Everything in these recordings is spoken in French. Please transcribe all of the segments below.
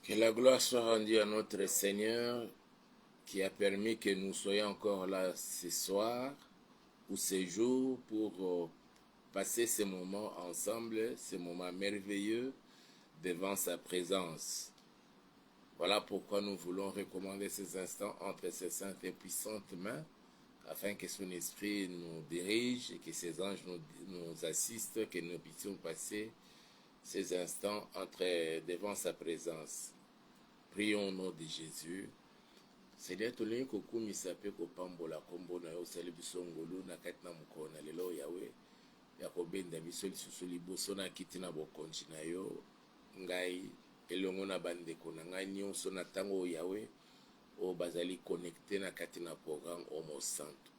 Que la gloire soit rendue à notre Seigneur qui a permis que nous soyons encore là ce soir ou ce jour pour passer ces moments ensemble, ces moments merveilleux devant sa présence. Voilà pourquoi nous voulons recommander ces instants entre ses saintes et puissantes mains afin que son esprit nous dirige et que ses anges nous assistent, que nous puissions passer ces instants devant sa présence. Prions au nom de Jésus. Seigneur, tolingi kokumisa pe kopambola kombo na yo osali biso ngolu na kati na mokolo na lelo yawe ya kobenda biso lisusu liboso na kiti na bokonzi na yo ngai elongo na bandeko na ngai nyonso na ntango oyo yawe oyo bazali connecte na kati na programme Homo Santo.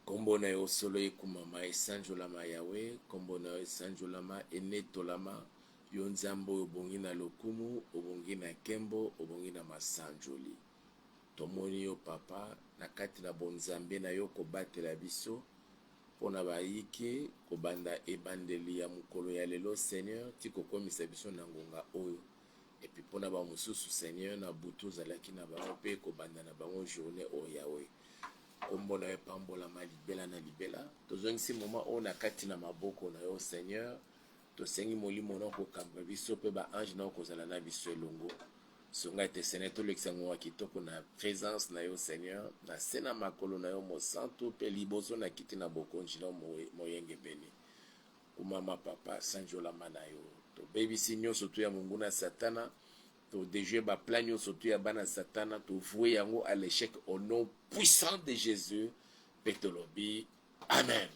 Kombo na yo solo ekumama esanjolama yawe, kombo na yo esanjolama enetolama yo nzambe oyo obongi na lokumu, obongi na nkembo, obongi na masanjoli. Tomoni yo papa na kati na bonzambe na yo kobatela biso mpona bayiki kobanda ebandeli ya mokolo ya lelo Seigneur ti kokomisa biso na ngonga oyo epi mpona bamosusu Seigneur na butu ozalaki na bango mpe kobanda na bango journée oyo yawe kombo na yo epambolama libela na libela tozongisi moma oyo na kati na maboko na yo Seigneur tosengi molimo na okokamba biso mpe baange na okozala na biso elongo songa ete Seigneur tolekisa ngwa kitoko na présence na yo Seigneur na se na makolo na yo mosantu mpe liboso na kiti na bokonzi na moyenge beni kumama papa sanjolama na yo tobebisi nyonso to ya mongu na satana todejue baplan nyonso to ya bana satana tovue yango à l'échec au nom puissant de Jésus mpe tolobi amen.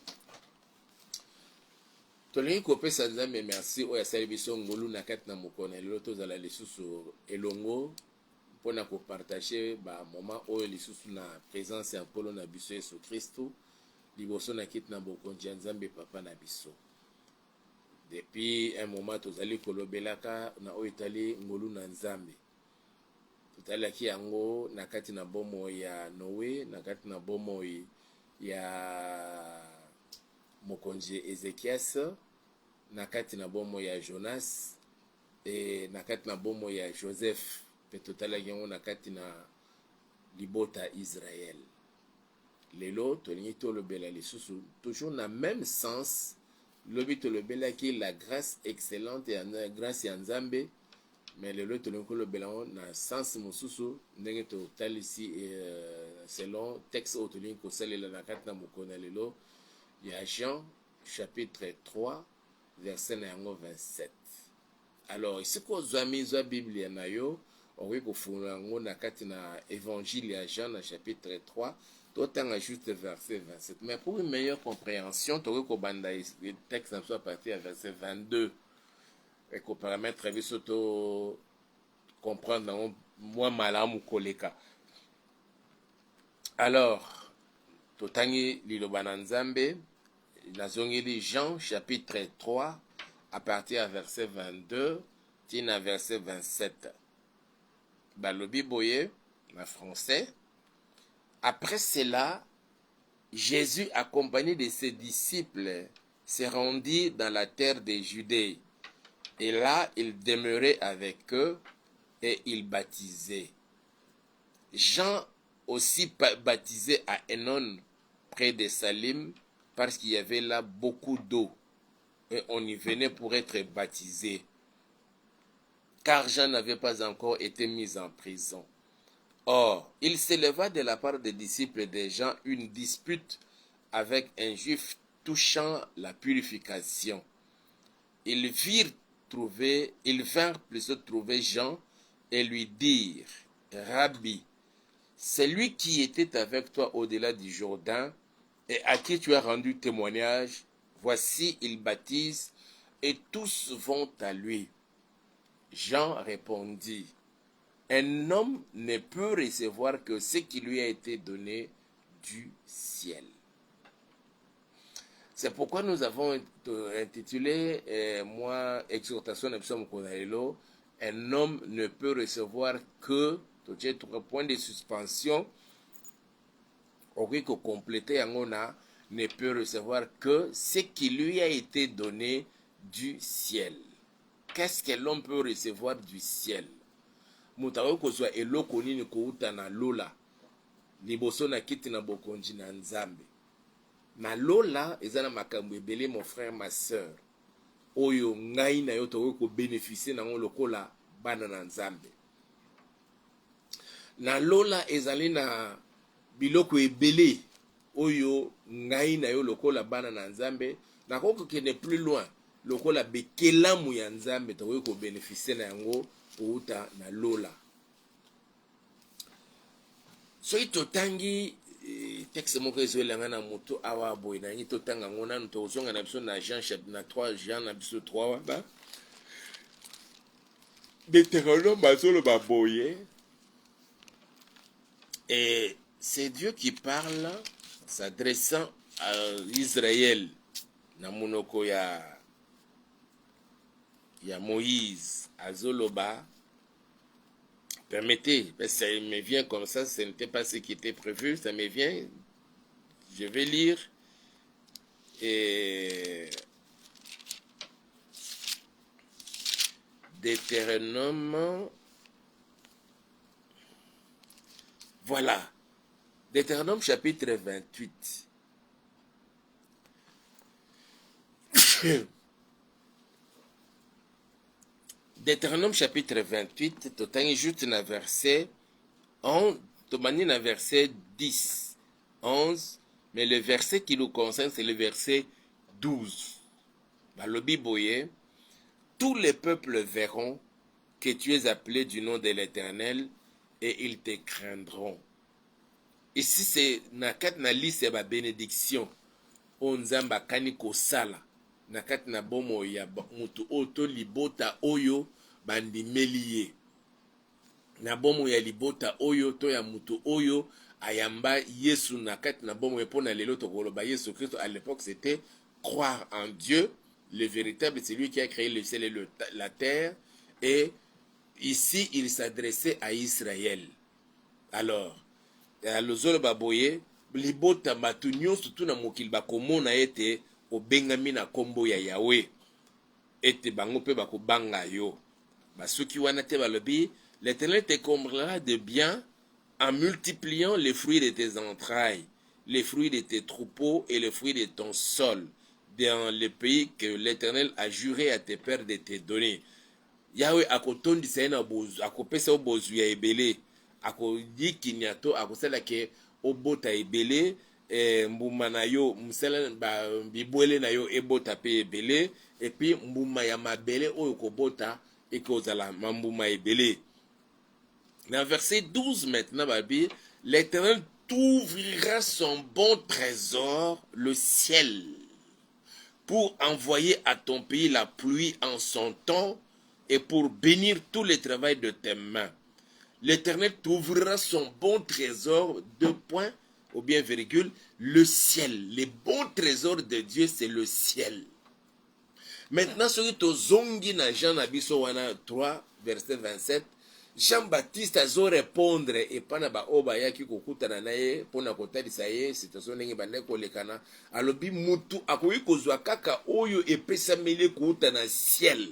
Tolingi kopesa nzambe merci oyo asali biso ngolu na kati na mokolo na lelo tozala lisusu elongo mpona kopartage bamoment oyo lisusu na présence ya nkolo na biso yesu kristu liboso na kiti na bokonzi ya nzambe papa na biso. Depuis un moment tozali kolobelaka na oyo etali ngolu na nzambe totalaki yango na kati na bomoi ya Noe, na kati na bomoi ya mokonzi Ezekias, na kati na bomoi ya Jonas e na kati na bomoi ya Joseph pe totalaki yango na kati na libota Israël. Lelo tolingi tolobela lisusu toujours na même sens lobi tolobelaki la grâce excellente ya grâce ya nzambe mais lelo tolingi kolobela na sens mosusu ndenge totalisi selon texte oyo tolingi kosalela na kati na mokolo na lelo ya Jean chapitre 3 verset na yango 27. Alors isiko ozwami zwa biblia na yo okoki kofungula yango na kati na évangile ya Jean na chapitre 3 totanga juste verset 27. Mais pour une meilleure compréhension tokoki kobanda texte na biso à partir ya verset 22 et kopermettre biso to comprendre nango mwa malamu koleka. Alors totangi liloba na nzambe nazongeli Jean chapitre 3 à partir à verset 22 tina verset 27. Balobi boye en français. Après cela, Jésus accompagné de ses disciples se rendit dans la terre de Judée et là il demeurait avec eux et il baptisait. Jean aussi baptisé à Enon près de Salim parce qu'il y avait là beaucoup d'eau et on y venait pour être baptisé car Jean n'avait pas encore été mis en prison. Or, il s'éleva de la part des disciples de Jean une dispute avec un juif touchant la purification. Ils vinrent plutôt trouver Jean et lui dire, Rabbi, celui qui était avec toi au-delà du Jourdain et à qui tu as rendu témoignage, voici, il baptise et tous vont à lui. Jean répondit, un homme ne peut recevoir que ce qui lui a été donné du ciel. C'est pourquoi nous avons intitulé, exhortation de un homme ne peut recevoir que, point de suspension, compléter ne peut recevoir que ce qui lui a été donné du ciel. qu'est-ce que l'homme peut recevoir du ciel? Moutawe kozwa eloko nini kouta na lola liboso na kiti na bokonzi na nzambe. Na lola eza na makambo ebele mon frère ma sœur oyo ngai na yo tokoki kobénéficie nango lokola bana na nzambe. Na lola ezali na biloko ebele oyo ngai na yo lokola bana na nzambe nakoki kokende plus loin lokola bekelamu ya nzambe tokoki kobénéficie na yango kouta na lola. Soki totangi texte moko ezoelanga na moto awa boye nangi totanga ngo nanu tozonga na biso na Jean chapitre na 3 Jean na biso 3 waba Deutéronome bazoloba boye. Et c'est Dieu qui parle s'adressant à Israël na monoko ya Moïse azoloba. Permettez, ça me vient comme ça, ce n'était pas ce qui était prévu, ça me vient. Je vais lire. Et Deutéronome. Voilà. Deutéronome chapitre 28. Deutéronome chapitre 28, totangi juste na verset 11, tomani na verset 10, 11, mais le verset qui nous concerne, c'est le verset 12. Balobi boye, tous les peuples verront que tu es appelé du nom de l'Éternel et ils te craindront. Ici, c'est na kat na liste ba bénédiction, onzamba kaniko sala. Nakati na bomo ya mutu oto libota oyo bandimeli ye. Na bomo ya libota oyo to ya mutu oyo ayamba Yesu nakati na bomo epona lelo tokoloba Yesu Christ. À l'époque c'était croire en Dieu, le véritable, c'est lui qui a créé le ciel et la terre. Et ici il s'adressait à Israël. Alors alozolo baboye libota matu nyonso tu na mokili bakomona ete obengami na kombo ya Yahweh ete bango pe bakobanga yo basuki wana te balobi l'Éternel te comblera de bien en multipliant les fruits de tes entrailles, les fruits de tes troupeaux et les fruits de ton sol dans le pays que l'Éternel a juré à tes pères de te donner. Yahweh akotondisa na bozu akopesa obozu ya ebele akodikina to akosala ke obota ebele. Mbuma na yo musala bibwele na yo ebota pe ebele et puis mbuma ya mabele oyo kobota ekozala mbuma ebele. Dans verset 12 maintenant babi l'Éternel t'ouvrira son bon trésor le ciel pour envoyer à ton pays la pluie en son temps et pour bénir tout le travail de tes mains. L'Éternel t'ouvrira son bon trésor, 2 points ou bien virgule, le ciel. Les bons trésors de Dieu, c'est le ciel. Maintenant, sur le zongi na Jean Abiso wana 3, verset 27, Jean-Baptiste a zo répondre et pana ba oba yaki kokutana na ye pona kotalisa ye situation ndenge bande kolekana alobi mutu akoyi kozwa kaka oyo epesameli kokutana ciel.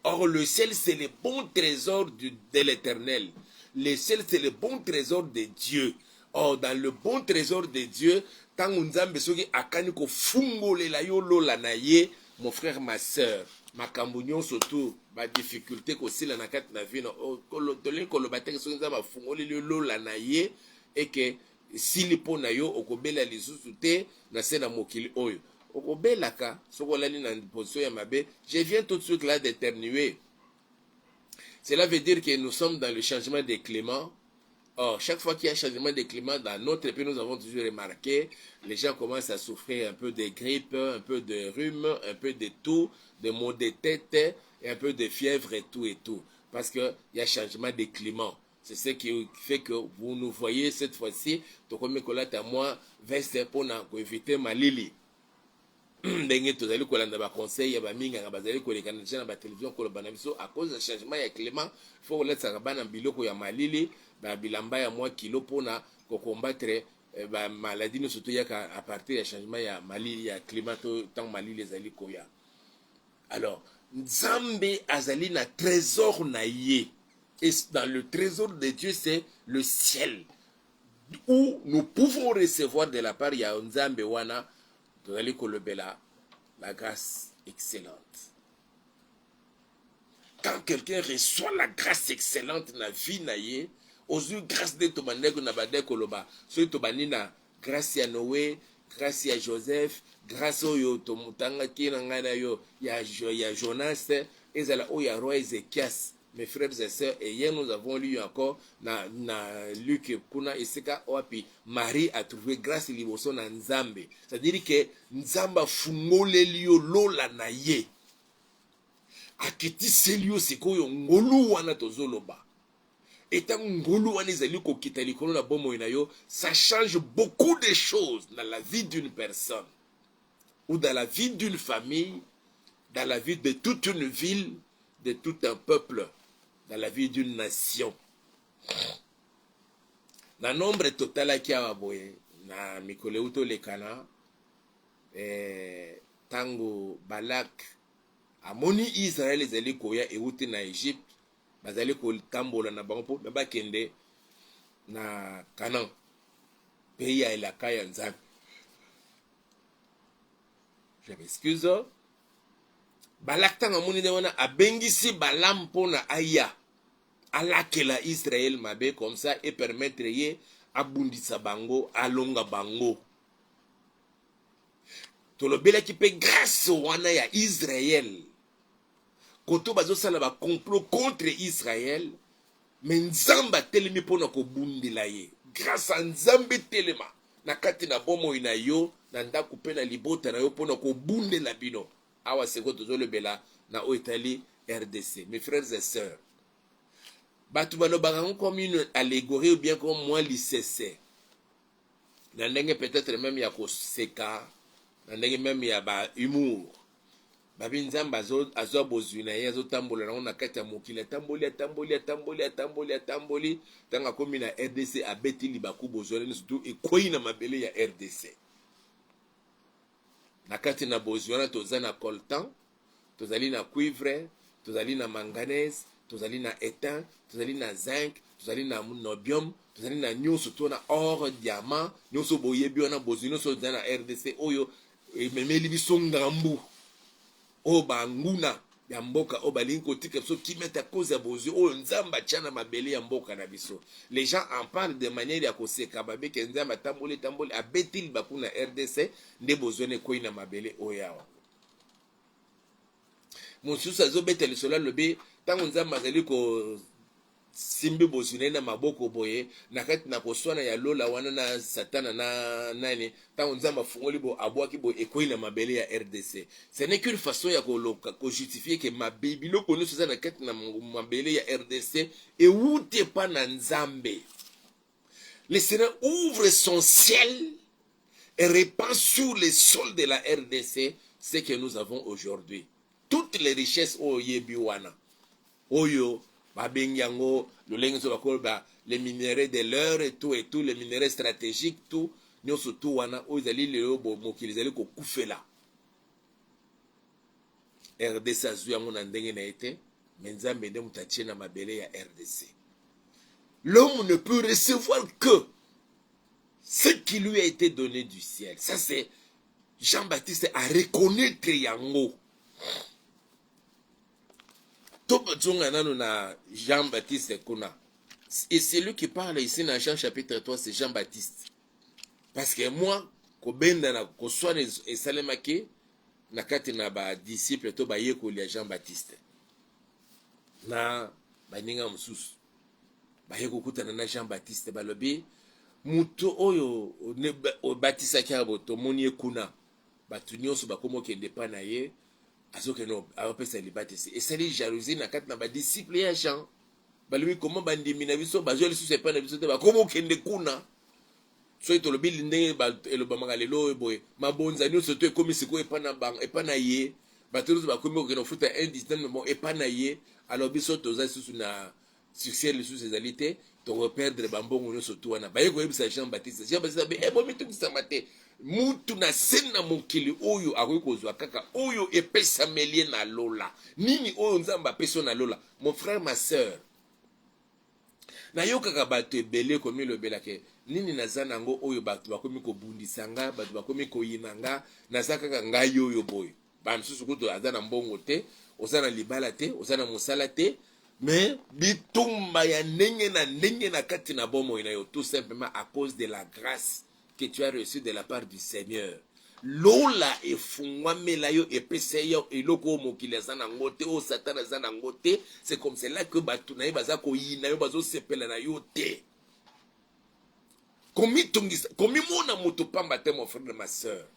Or le ciel c'est le bon trésor de l'Éternel. Le ciel c'est le bon trésor de Dieu. Or dans le bon trésor de Dieu, tant nzambe soki akani ko fungolela yo lola na ye, mon frère ma sœur, makambo nyonso surtout ba difficulté ko sila na kati na vie na tolin ko loba te soki nzambe afungoleli yo lola na ye et que sili po na yo okobela lisusu te na se na mokili oyo. Okobelaka sokolali na position ya mabe, je viens tout de suite là d'éternuer. Cela veut dire que nous sommes dans le changement des climats. Or, chaque fois qu'il y a un changement de climat dans notre pays, nous avons toujours remarqué, les gens commencent à souffrir un peu de grippe, un peu de rhume, un peu de tout, de maux de tête, et un peu de fièvre et tout. Parce qu'il y a un changement de climat. C'est ce qui fait que vous nous voyez cette fois-ci, Tokome Kolata moi, veste pour éviter ma lili. Ndenge tozali kolanda ba conseil ya ba minga bazali kolekana na ba télévision kolobana biso à cause du changement ya climat faut koletsa bana biloko ya malili ba bilamba ya mwa kilo pona ko combattre ba maladie no surtout ya à partir du changement ya malili ya climat tant malili ezali koya. Alors Nzambe azali na trésor na ye. Et dans le trésor de Dieu, c'est le ciel. Où nous pouvons recevoir de la part ya Nzambe wana, tozali kolobela la grâce excellente. Quand quelqu'un reçoit la grâce excellente na vie na ye, ozu grâce de tobandeko na badeko loba, so tobani na grâce ya Noé, grâce ya Joseph, grâce oyo tomutanga kina ngana yo ya Jonas, ezala oyo ya roi Ézéchias. Mes frères et sœurs, et hier nous avons lu encore na Luc kuna isika wapi Marie a trouvé grâce liboso na Nzambe. C'est-à-dire que Nzamba fungole liyo lola na ye. Akiti selio sikoyo ngolu wana tozoloba. Etant ngolu wana ezali kokita likolo na bomo na yo, ça change beaucoup de choses dans la vie d'une personne ou dans la vie d'une famille, dans la vie de toute une ville, de tout un peuple, dans la vie d'une nation. Na nombre total aki awa boye na mikole uto lekana tango Balak amoni Israël ezali koya euti na Egypte, bazali ko tambola na bango po bakende na Canaan, pays ya elaka ya Nzambe. Je m'excuse. Balak tanga moni de wana abengisi Balaam pona aya alakela Israël mabe comme ça et permettre ye abundisa bango alonga bango. Tolobela ki pe grâce wana ya Israël. Koto bazo sala ba complot contre Israël, mais Nzamba telemi pona ko bundela ye. Grâce à Nzambe telema na kati na bomo ina yo na ndako pe na libota na yo pona ko bundela bino. Awa seko tozolobela na o Italie RDC. Mes frères et sœurs, batu bano barango comme une allégorie ou bien comme moi l'ICC. Na ndenge peut-être même ya koseka, na ndenge même ya ba humour. Babi Nzamba azo bozwi na ye azo tambola na na kati ya mokili tamboli tanga komi na RDC abeti libaku bozwele surtout ekoyi na mabele ya RDC. Na kati na bozwana toza na coltan, tozali na cuivre, tozali na manganèse, tozali na étain, tozali na zinc, tozali na niobium, tozali na nyonso to na or, diamant, nyonso boyebi wana bozwino so na RDC oyo ememeli biso ngambu o banguna ya mboka o balingi kotika biso kimeta à cause ya bozwi oyo Nzamba tshana mabele ya mboka na biso. Les gens en parlent de manière ya koseka babe ke Nzamba tamboli abeti libaku na RDC nde bozwene koyi na mabele oyo awa. Mosusu azobeta lisolo alobi ntango Nzamba azali ko simbi bozwine na maboko boye na kati na koswana ya lola wana na satana na nani tango Nzamba fungoli bo abwaki bo ekoyi na mabele ya RDC. Ce n'est qu'une façon ya koloka ko justifier que mabebi loko nyonso eza na kati na mabele ya RDC et ute pa na Nzambe. Le Seigneur ouvre son ciel et répand sur les sols de la RDC ce que nous avons aujourd'hui. Toutes les richesses oyebi wana oyo babengiango lolenge so bakolba les minéraux de l'or et tout les minéraux stratégiques tout nyonso tout wana oyo ezali lelo mokili ezali kokufela. RDC azwi yango na ndenge na ete mais Nzambe nde mutu atie na mabele ya RDC. L'homme ne peut recevoir que ce qui lui a été donné du ciel. Ça c'est Jean-Baptiste à reconnaître yango. Jean-Baptiste Kuna. Et c'est lui qui parle ici dans Jean chapitre 3, c'est Jean-Baptiste. Parce que moi, kobenda na koswana esalemaki na kati na ba disciple to ba yekoli ya Jean-Baptiste. Na baninga mususu. Ba yekokutana na Jean-Baptiste balobi muto oyo batisa kyabo to moni ekuna. Batu nyonso bakomo kende pa na ye. Azoke no apesa libatisi esali jalousie na kati na ba disciple ya Jean balobi comment bandimi na biso bazwa lisusu epa na biso te bakomo kende kuna so itolobi ndenge eloba magalelo boye mabonza nyonso to ekomi siko epa na bang epa na ye bato nyonso bakomi kokende kofuta un distant bon epa na ye alors biso toza lisusu na succès lisusu ezali te to reperdre bambongo nyonso to wana baye koyebisa Jean-Baptiste be ebomi tukisama te mutu na sena mokili oyo akoki kozwa kaka oyo epesameli na lola. Nini oyo nzambe apesi na lola? Mon frère, ma sœur, nayokaka bato ebele komi lobelake nini naza nango oyo bato bakomi kobundisa nga, bato bakomi koyina nga, naza kaka ngai oyo boyo. Bamisusu kutu aza na mbongo te, oza na libala te, oza na mosala te, mais bitumba ya ndenge na kati na bomoi na yo, tout simplement à cause de la grâce que tu as reçue de la part du Seigneur. Lola efungwamela yo epese yo eloko mokili aza nango te, o Satan aza nango te. C'est comme cela que bato na ye baza koyina yo, bazo sepela na yo te. Komi mona moto pamba te, mon frère et ma soeur.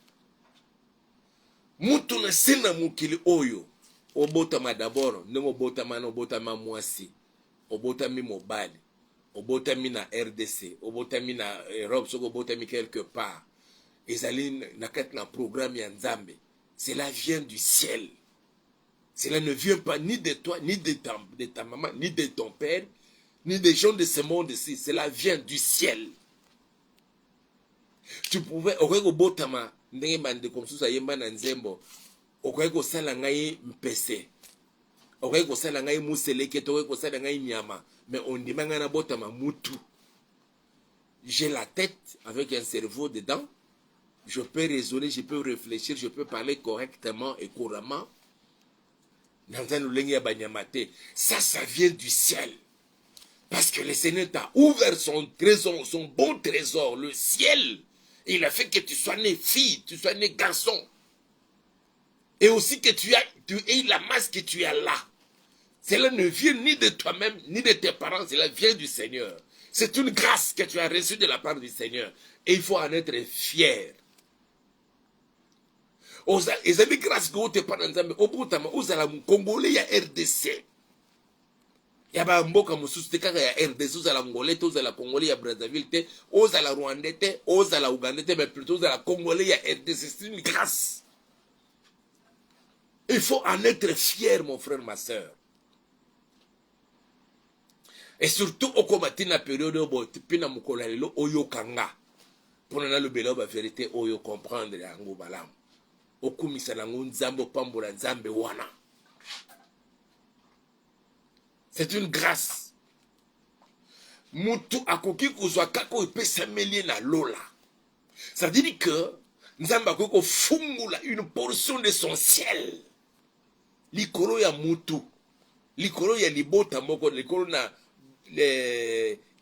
Mutu na sena mokili oyo obotama d'abord ndenge obotama na obotama mwasi, obotami mobali, obotami na RDC, obotami na Europe, soko obotami quelque part, ezali na kati na programme ya Nzambe. Cela vient du ciel. Cela ne vient pas ni de toi, ni de ta maman, ni de ton père, ni des gens de ce monde-ci. Cela vient du ciel. Tu pouvais obotama ndenge bande comme ça yemba na nzembo, okoki kosala ngai mpese, okoki kosala ngai museleke, okoki kosala ngai nyama, mais on dit ngai na botama mutu. J'ai la tête avec un cerveau dedans, je peux raisonner, je peux réfléchir, je peux parler correctement et couramment. Ça vient du ciel. Parce que le Seigneur t'a ouvert son trésor, son bon trésor, le ciel. Et il a fait que tu sois né fille, tu sois né garçon. Et aussi que tu aies la masse que tu as là. Cela ne vient ni de toi-même, ni de tes parents, cela vient du Seigneur. C'est une grâce que tu as reçue de la part du Seigneur. Et il faut en être fier. Et c'est une grâce que tu as pas dans Nzambe. Au bout de temps, Congolais, il y a RDC. Il y a mboka mususu te kaka ya RDC, ozala Congolais, ozala Congolais ya Brazzaville te, ozala Rwandais te, ozala Ougandais te, mais plutôt ozala Congolais ya RDC. C'est une grâce. Il faut en être fier, mon frère, ma soeur. Et surtout, au combattre na période où tu na mukola lelo oyo kanga. Pour na le belo ba vérité oyo comprendre yango balam. Okumisa nango nzambe pambola nzambe wana. C'est une grâce. Mutu akoki kozwa kako epesameli na lola. Ça veut dire que nzambe akoki fungula une portion de son ciel. Likolo ya mutu, likolo ya libota moko, likolo na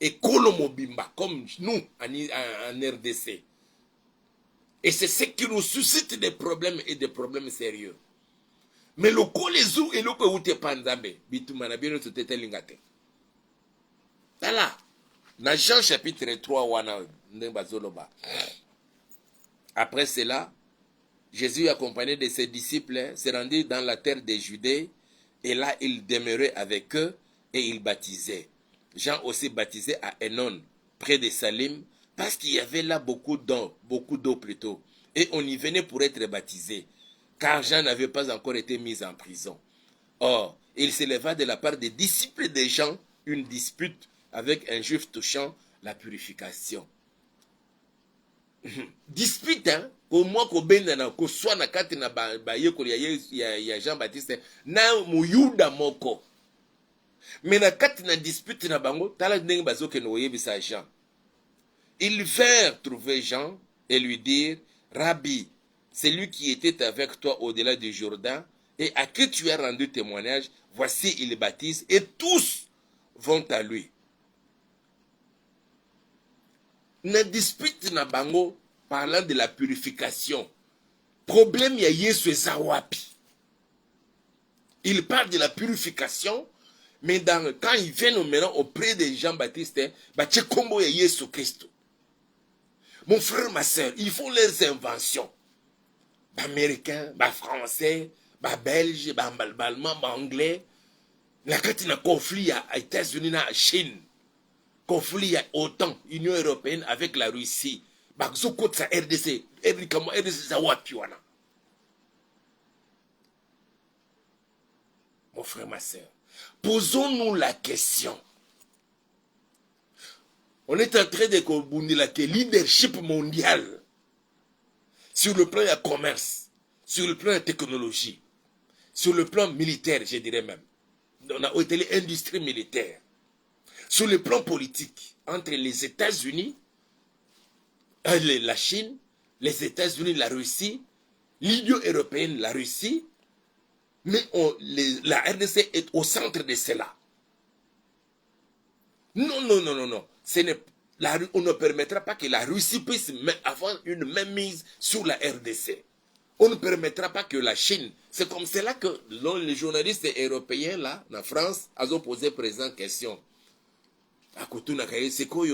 ekolo mobimba comme nous en RDC. Et c'est ce qui nous suscite des problèmes et des problèmes sérieux. Mais le kolezu et le koute panzambe bitumana bino tutete lingate. Voilà. Dans Jean chapitre 3 wana ndembazoloba. Après cela, Jésus, accompagné de ses disciples, s'est rendu dans la terre des Judées, et là il demeurait avec eux et il baptisait. Jean aussi baptisait à Enon, près de Salim, parce qu'il y avait là beaucoup d'eau plutôt, et on y venait pour être baptisé, car Jean n'avait pas encore été mis en prison. Or, il s'éleva de la part des disciples de Jean une dispute avec un juif touchant la purification. Dispute, hein? Au moins qu'on benda ko soit na kati na ba yekoli ya Jean Baptiste na muyuda moko. Mais na kati na dispute na bango tala ndenge bazoke no yebisa Jean. Ils vinrent trouver Jean et lui dire: Rabbi, celui qui était avec toi au-delà du Jourdain et à qui tu as rendu témoignage, voici il baptise et tous vont à lui. Na dispute na bango parlant de la purification. Problème ya Yesu eza wapi. Il parle de la purification, mais quand ils viennent maintenant auprès de Jean-Baptiste, bah c'est combo ya Yesu Christ. Mon frère, ma soeur, ils font leurs inventions. Bah américain, bah français, bah belge, bah allemand, bah anglais. La carte na conflit à États-Unis na Chine. Conflit à OTAN, Union européenne avec la Russie. Bah zokot sa RDC, RDC sa wapi wana. Mon frère, ma soeur, posons-nous la question. On est en train de comprendre le leadership mondial. Sur le plan de commerce, sur le plan de technologie, sur le plan militaire, je dirais même. On a été l'industrie militaire. Sur le plan politique, entre les États-Unis, la Chine, les États-Unis, la Russie, l'Union européenne, la Russie, mais la RDC est au centre de cela. Non, non, non, non, non. On ne permettra pas que la Russie puisse avoir une mainmise sur la RDC. On ne permettra pas que la Chine. C'est comme cela que les journalistes européens là, en France, ont posé présent question. À côté c'est quoi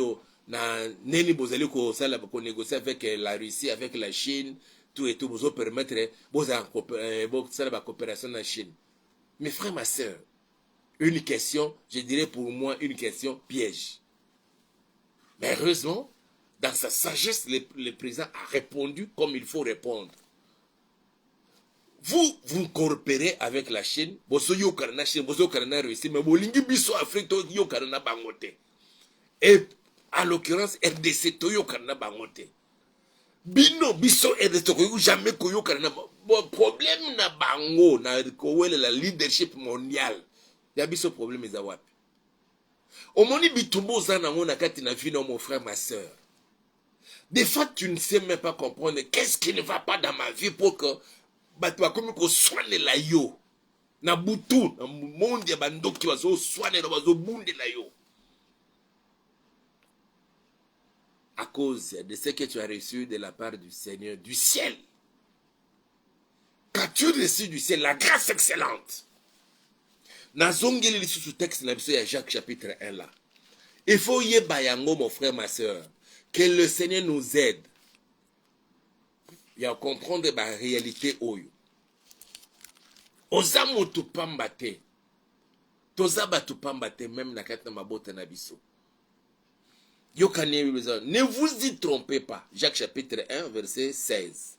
na neni bozali ko sala ko négocier avec la Russie, avec la Chine, tout et tout, vous permettre la coopération en Chine. Mes frères, ma soeur, une question, je dirais pour moi une question piège. Mais heureusement, dans sa sagesse, le président a répondu comme il faut répondre. Vous coopérez avec la Chine, vous avez Chine, vous avez Russie, mais vous avez biso Afrique, vous avez bangote. Et à l'occurrence, RDC, vous avez bangote. Bino biso RDC, vous jamais koyo karana. Bon problème na bango na kowele la leadership mondial. Ya biso problème ezawapi. Omoni bitumbo zana ngona kati na vie mon frère ma soeur. Des fois tu ne sais même pas comprendre qu'est-ce qui ne va pas dans ma vie pour que bato comme ko soigner la yo. Na butu na monde ya bandoki bazo soigner bazo bunde la yo. À cause de ce que tu as reçu de la part du Seigneur du ciel. Qu'as-tu reçu du ciel la grâce excellente? Nazongeli sous texte na biso ya Jacques chapitre 1 là. Il faut y bayango mon frère ma soeur que le Seigneur nous aide. Il y a comprendre la réalité oyo. Oza motu pamba te. Toza batu pamba te même na kati na mabota na biso. Ne vous y trompez pas. Jacques chapitre 1 verset 16.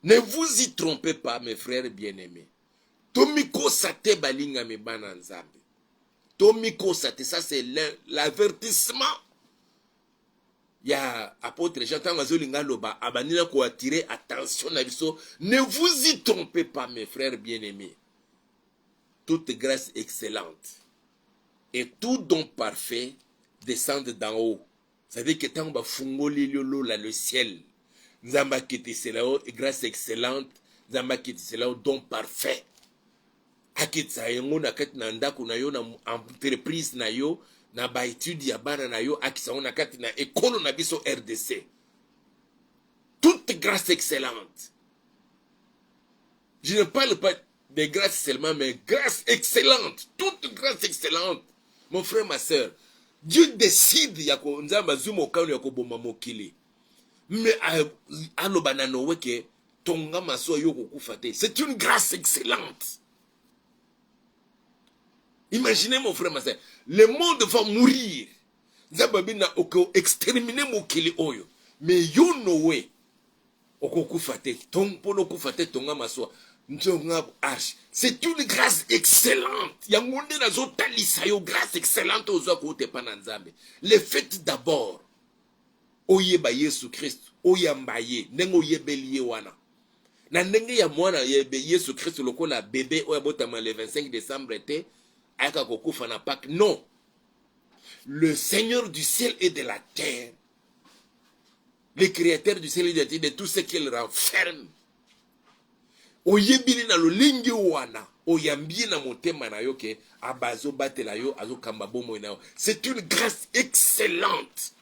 Ne vous y trompez pas mes frères bien-aimés. Tomiko sate balinga me bana nzambe. Tomiko sate, ça c'est l'avertissement. Il y a apôtre Jean Mazolinga Loba abanina ko attirer attention na biso. Ne vous y trompez pas mes frères bien-aimés. Toute grâce excellente et tout don parfait descendent d'en haut. Ça veut dire que tant que fungoli le ciel, nzamba kiti c'est là grâce excellente, nzamba kiti c'est là don parfait. Akitsa yango na kati na ndako na yo na entreprise na yo na ba étude ya bana na yo akisa na kati na école na biso RDC. Toute grâce excellente. Je ne parle pas de grâce seulement, mais grâce excellente. Toute grâce excellente. Mon frère, ma soeur, Dieu décide yako nzamba zumo kanu yako bomba mokili. Mais alobana no weke tonga maso yoko kufate. C'est une grâce excellente. Imaginez mon frère, ma soeur, le monde va mourir. Nzamba bina oko exterminer mokili oyo. Mais you know way. Oko kufate tong pono kufate tonga maso. C'est une grâce excellente. Il y a un monde dans grâce excellente aux autres. Le fait d'abord, oyeba Yesu Christ, oyambaye, nengo yebeliye wana. Na nenge ya mwana yebe Yesu Christ lokola bébé oyabotama le 25 décembre été, aka kokufa na Pâques. Non. Le Seigneur du ciel et de la terre, le créateur du ciel et de la terre, de tout ce qu'il renferme. Oyebili na lolingi wana oyambi na motema na yo ke abazo batela yo azokamba bomo na yo. C'est une grâce excellente.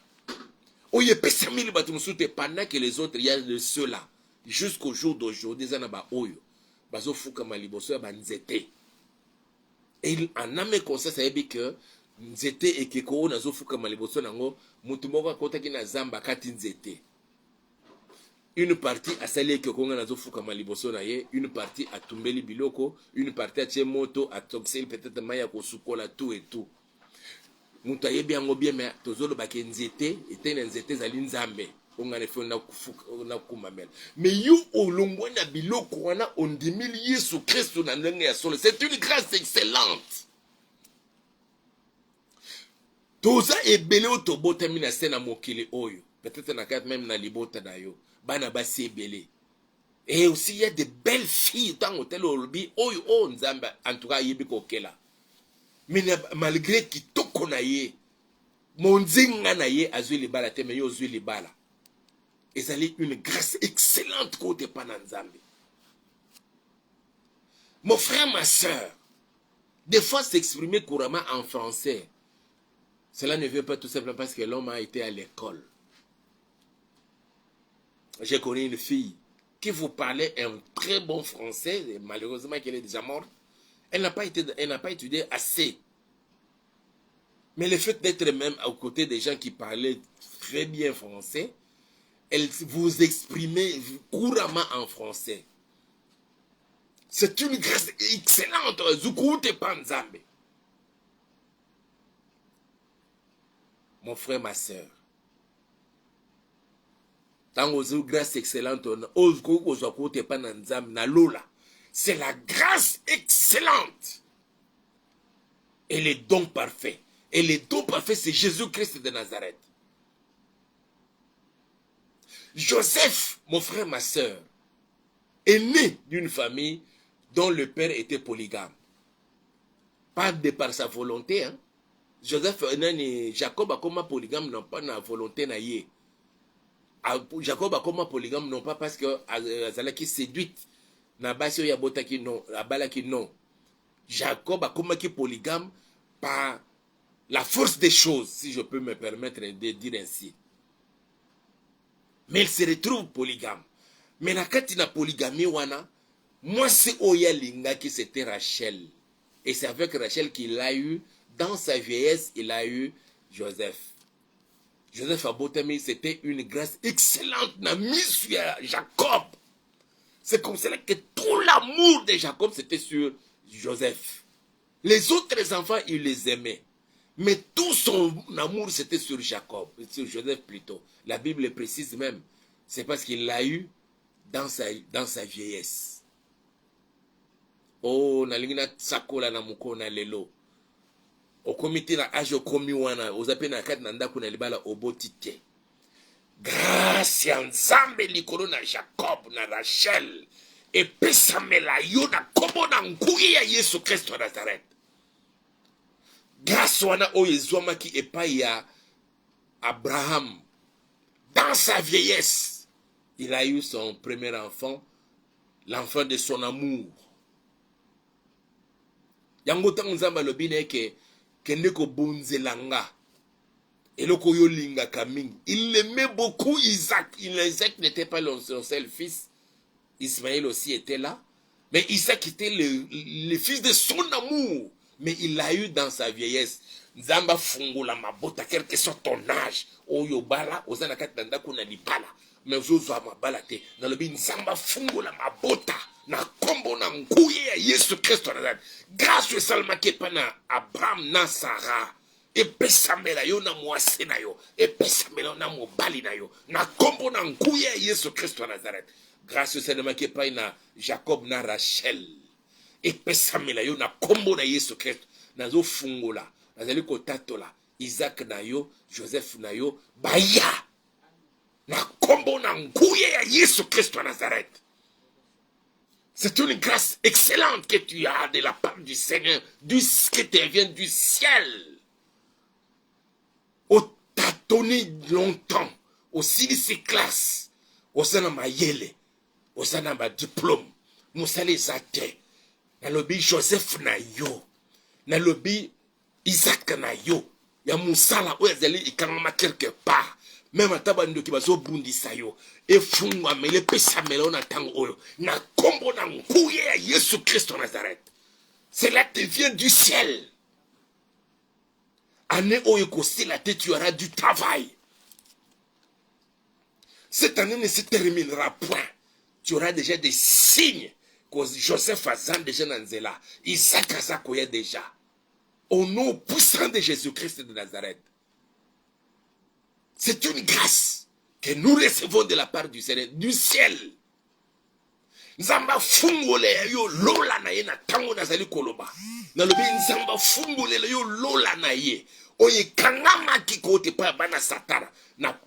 Oyepesa mili batu musute pendant que les autres y a de ceux-là jusqu'au jour d'aujourd'hui zana ba oyo bazo fuka maliboso ya banzete. Et en ame conscience ayebi que nzete ekeko na zo fuka maliboso nango mutu moko akotaki na zamba kati nzete. Une partie a sali que konga nazo fuka maliboso na ye, une partie a tumbeli biloko, une partie a tche moto a toxel peut-être maya ko sukola tout et tout. Muta yebi yango bien mais tozolo ba ke nzete ete na nzete zali nzambe. Onga ne fona kufuka na kumamela. Mais you olongwa na biloko wana ondimili Yesu Kristo na ndenge ya solo. C'est une grâce excellente. Toza ebele otobota mina sena mokili oyo. Peut-être na kat même na libota na yo. Bana basi ebele. Et aussi, il y a de belles filles dans l'hôtel Olobi. Oh, Nzamba, en tout cas, yebi kokela. Mais malgré qui toko na ye, mon zinga na ye, azui li bala te, mais yo zui li bala. Et ça une grâce excellente côté Pananzambi. Mon frère, ma soeur, des fois s'exprimer couramment en français, cela ne veut pas tout simplement parce que l'homme a été à l'école. J'ai connu une fille qui vous parlait un très bon français, et malheureusement qu'elle est déjà morte. Elle n'a pas étudié assez. Mais le fait d'être même aux côtés des gens qui parlaient très bien français, elle vous exprimait couramment en français. C'est une grâce excellente. Zukute Panzambe. Mon frère, ma soeur. Grâce excellente. C'est la grâce excellente. Et les dons parfaits. Et les dons parfaits, c'est Jésus-Christ de Nazareth. Joseph, mon frère, ma soeur, est né d'une famille dont le père était polygame. Pas de par sa volonté. Hein. Joseph, Jacob a comme polygame, non pas na volonté na ye. Jacob a comme polygame, non pas parce que Azalaki séduite. Na basi ya botaki non, abalaki non. Jacob a comme polygame par la force des choses, si je peux me permettre de dire ainsi. Mais il se retrouve polygame. Mais la katina polygamie wana, moi c'est Oya Linga qui c'était Rachel. Et c'est avec Rachel qu'il a eu, dans sa vieillesse, il a eu Joseph. Joseph Abotami, c'était une grâce excellente, n'a mis sur Jacob. C'est comme cela que tout l'amour de Jacob, c'était sur Joseph. Les autres enfants, il les aimait. Mais tout son amour, c'était sur Jacob, sur Joseph plutôt. La Bible précise même. C'est parce qu'il l'a eu dans sa vieillesse. Oh, nalingina sakola na mukona lelo. Au comité na age komi wana, ozape na kat nanda kuna libala obotite. Grâce ya Nzambe likolo na Jacob na Rachel. Et pesamela yo na kobo na nguye ya Yesu Christ wa Nazareth. Grâce wana oyezwama ki epai ya Abraham. Dans sa vieillesse, il a eu son premier enfant, l'enfant de son amour. Yango tango Nzambe lobine ke kendeko bonzelanga. Eloko yo linga kamingi. Il aimait beaucoup Isaac. Isaac n'était pas son seul fils. Ismaël aussi était là. Mais Isaac était le fils de son amour. Mais il l'a eu dans sa vieillesse. Nzamba fungula mabota, quel que soit ton âge. Oyo bala, ozana katanda kuna ni bala. Mais ozo mabala te. Nalobi nzamba fungula mabota. Na kombo na nguye ya Yesu Christ. Grâce au salma kepa na Abraham na Sarah. Et pesamela yo na mwase na yo. Et pesamela na mobali na yo. Na kombo na nguye ya Yesu Christ wa Nazareth. Grâce au salma kepa na Jacob na Rachel. Et pesamela yo na kombo na Yesu Christ. Nazo fungula. Nazali kotatola. Isaac na yo, Joseph na yo, baya. Na kombo na nguye ya Yesu Christ wa Nazareth. C'est une grâce excellente que tu as de la part du Seigneur, qui te vient du ciel. On t'a donné longtemps, aussi de ces classes, au sein de ma yele, au sein de ma diplôme, Moussale Zate, na lobi Joseph na yo, na lobi Isaac na yo, ya Moussala oezeli ikangama quelque part. Même à tabando qui va zo bundi sayo et fungwa mele pesa mele na tango oyo na kombo na nguye ya Yesu Christ de Nazareth. Cela te vient du ciel. Année oyo kosi la tête, tu auras du travail. Cette année ne se terminera point. Tu auras déjà des signes que Joseph Azan déjà Nanzela, Isaac Azakoya déjà. Au nom puissant de Jésus-Christ de Nazareth. C'est une grâce que nous recevons de la part du Seigneur, du ciel. Nzamba fungole yo lola na ye na tango nazali koloba. Na lobi nzamba fungole yo lola na ye. Oye kangama ki kote pa bana satana. Na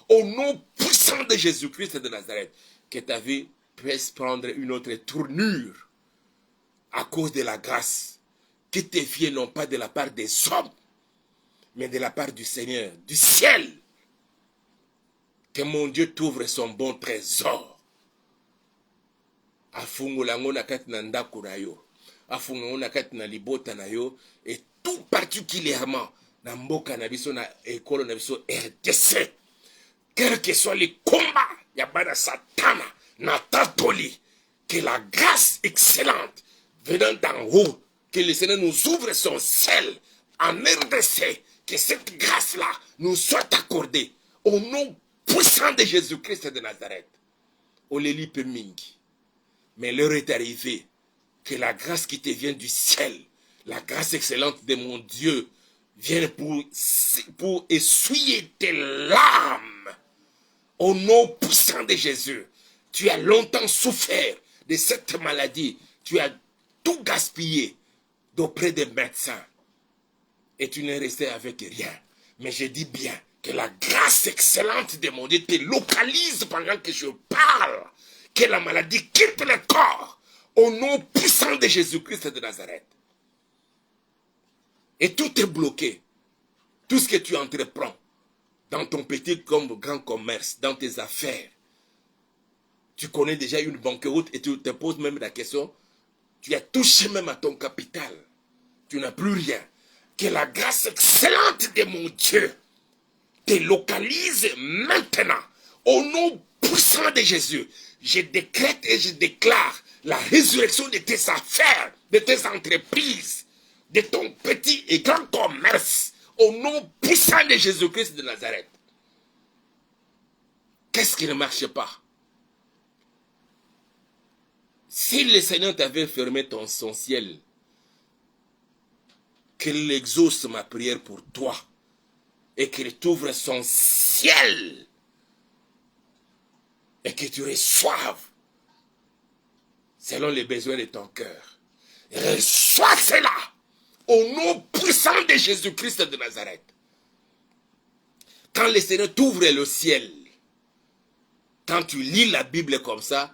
Au nom puissant de Jésus-Christ de Nazareth, que ta vie puisse prendre une autre tournure à cause de la grâce qui te vient non pas de la part des hommes, mais de la part du Seigneur, du ciel. Que mon Dieu t'ouvre son bon trésor. Afungulango na kati na ndako na yo. Afungulango na kati na libota na yo. Et tout particulièrement na mboka na biso na ekolo na biso RDC. Quel que soit les combats, ya bana satana na tatoli. Que la grâce excellente venant d'en haut, que le Seigneur nous ouvre son ciel en RDC. Que cette grâce-là nous soit accordée au nom puissant de Jésus-Christ de Nazareth. Oleli Pemingi. Mais l'heure est arrivée que la grâce qui te vient du ciel, la grâce excellente de mon Dieu, vienne pour essuyer tes larmes. Au nom puissant de Jésus, tu as longtemps souffert de cette maladie. Tu as tout gaspillé d'auprès des médecins. Et tu n'es resté avec rien. Mais je dis bien que la grâce excellente de mon Dieu te localise pendant que je parle. Que la maladie quitte le corps. Au nom puissant de Jésus-Christ de Nazareth. Et tout est bloqué. Tout ce que tu entreprends dans ton petit comme grand commerce, dans tes affaires. Tu connais déjà une banqueroute et tu te poses même la question. Tu as touché même à ton capital. Tu n'as plus rien. Que la grâce excellente de mon Dieu te localise maintenant. Au nom puissant de Jésus, je décrète et je déclare la résurrection de tes affaires, de tes entreprises, de ton petit et grand commerce. Au nom puissant de Jésus-Christ de Nazareth. Qu'est-ce qui ne marche pas? Si le Seigneur t'avait fermé son ciel, qu'il exauce ma prière pour toi et qu'il t'ouvre son ciel et que tu reçoives selon les besoins de ton cœur. Reçois cela au nom puissant de Jésus-Christ de Nazareth. Quand le Seigneur t'ouvre le ciel, quand tu lis la Bible comme ça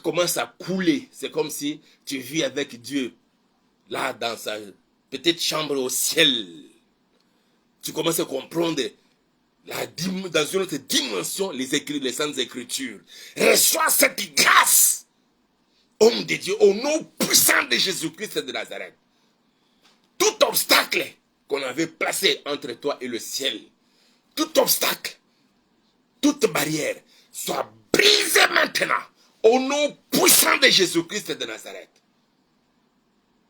commence à couler. C'est comme si tu vis avec Dieu là dans sa petite chambre au ciel. Tu commences à comprendre dans une autre dimension les saintes écritures. Reçois cette grâce, homme de Dieu, au nom puissant de Jésus-Christ de Nazareth. Tout obstacle qu'on avait placé entre toi et le ciel, tout obstacle, toute barrière, soit brisé maintenant, au nom puissant de Jésus-Christ de Nazareth.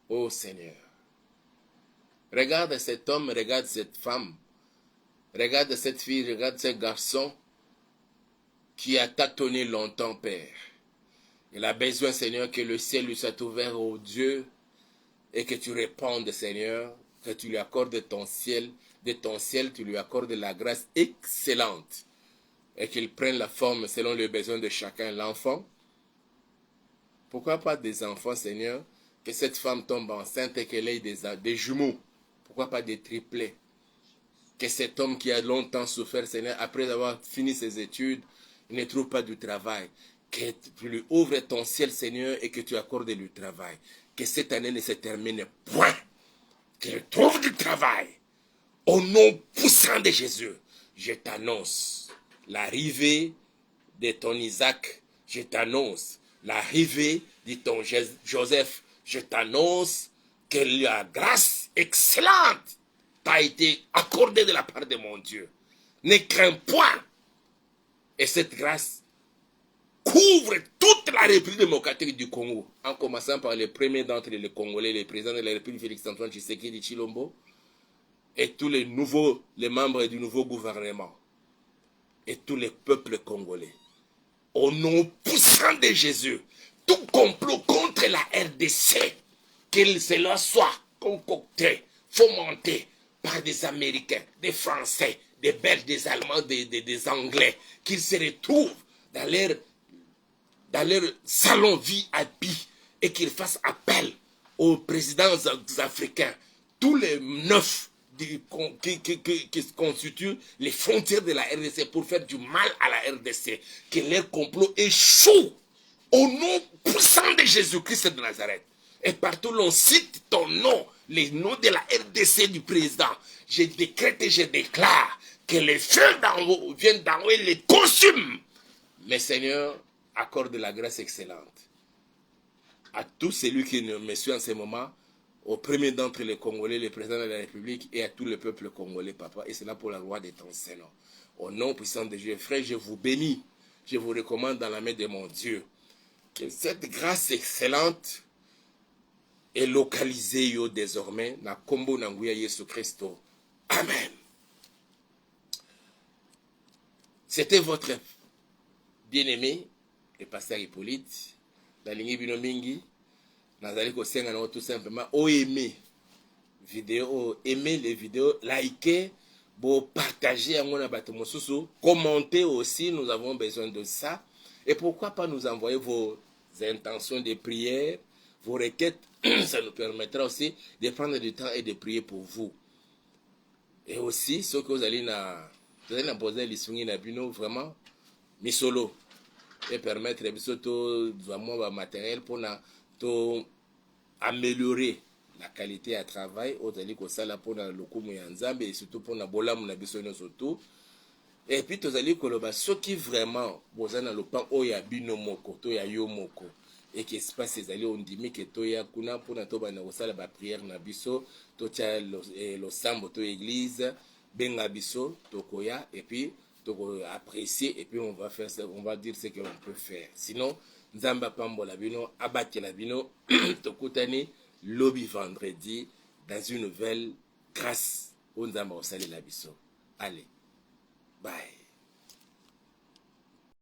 Oh Seigneur, regarde cet homme, regarde cette femme, regarde cette fille, regarde ce garçon qui a tâtonné longtemps, Père. Il a besoin, Seigneur, que le ciel lui soit ouvert, oh Dieu, et que tu répondes, Seigneur, que tu lui accordes ton ciel, de ton ciel, tu lui accordes la grâce excellente, et qu'il prenne la forme selon les besoins de chacun. L'enfant, pourquoi pas des enfants, Seigneur, que cette femme tombe enceinte et qu'elle ait des jumeaux, pourquoi pas des triplés, que cet homme qui a longtemps souffert, Seigneur, après avoir fini ses études, ne trouve pas du travail, que tu lui ouvres ton ciel, Seigneur, et que tu accordes du travail, que cette année ne se termine point, qu'il trouve du travail, au nom puissant de Jésus. Je t'annonce l'arrivée de ton Isaac, je t'annonce l'arrivée de ton Joseph, je t'annonce que la grâce excellente t'a été accordée de la part de mon Dieu. Ne crains point. Et cette grâce couvre toute la République démocratique du Congo, en commençant par les premiers d'entre les Congolais, les présidents de la République, Félix-Antoine Tshisekedi Tshilombo, et tous les membres du nouveau gouvernement, et tous les peuples congolais. Au nom puissant de Jésus, tout complot contre la RDC, que cela soit concocté, fomenté par des Américains, des Français, des Belges, des Allemands, des Anglais, qu'ils se retrouvent dans leur salon VIP et qu'ils fassent appel aux présidents africains, tous les 9 qui constituent les frontières de la RDC pour faire du mal à la RDC. Que leur complot échoue au nom puissant de Jésus-Christ de Nazareth. Et partout l'on cite ton nom, les noms de la RDC du président. Je décrète et je déclare que les feux d'en haut viennent d'en haut et les consument. Mais Seigneur, accorde la grâce excellente à tout celui qui me suit en ce moment, au premier d'entre les Congolais, le président de la République, et à tout le peuple congolais, papa. Et c'est là pour la gloire de ton Seigneur. Au nom puissant de Dieu, frère, je vous bénis. Je vous recommande dans la main de mon Dieu. Que cette grâce excellente est localisée yo, désormais na kombo na nguya Yesu Christo. Amen. C'était votre bien-aimé, le pasteur Hippolyte. La ligne Binomingi. Nazali kosenga na tout simplement aimer vidéo, aimer les vidéos, liker, bon partager à mon abato mosusu, commenter aussi, nous avons besoin de ça. Et pourquoi pas nous envoyer vos intentions de prière, vos requêtes, ça nous permettra aussi de prendre du temps et de prier pour vous. Et aussi, ce que vous allez poser les souvenirs na bino vraiment mi solo et permettre de vraiment matériel pour améliorer la qualité à travail au-delà de ça pour le lokumu ya nzambe et surtout pour la bolamu na biso surtout. Et puis tozali koloba soki vraiment bozana le pan oya bino moko to ya yo moko et que espace ezali ondimi ke to ya kuna pour na to bana kosala ba prière na biso to tia lo sambo to église benga biso tokoya et puis toko apprécier et puis on va faire ça, on va dire ce que l'on peut faire. Sinon nzamba pambola bino abatela bino tokutani lobby vendredi dans une nouvelle grâce au nzamba osali la biso. Allez. Bye.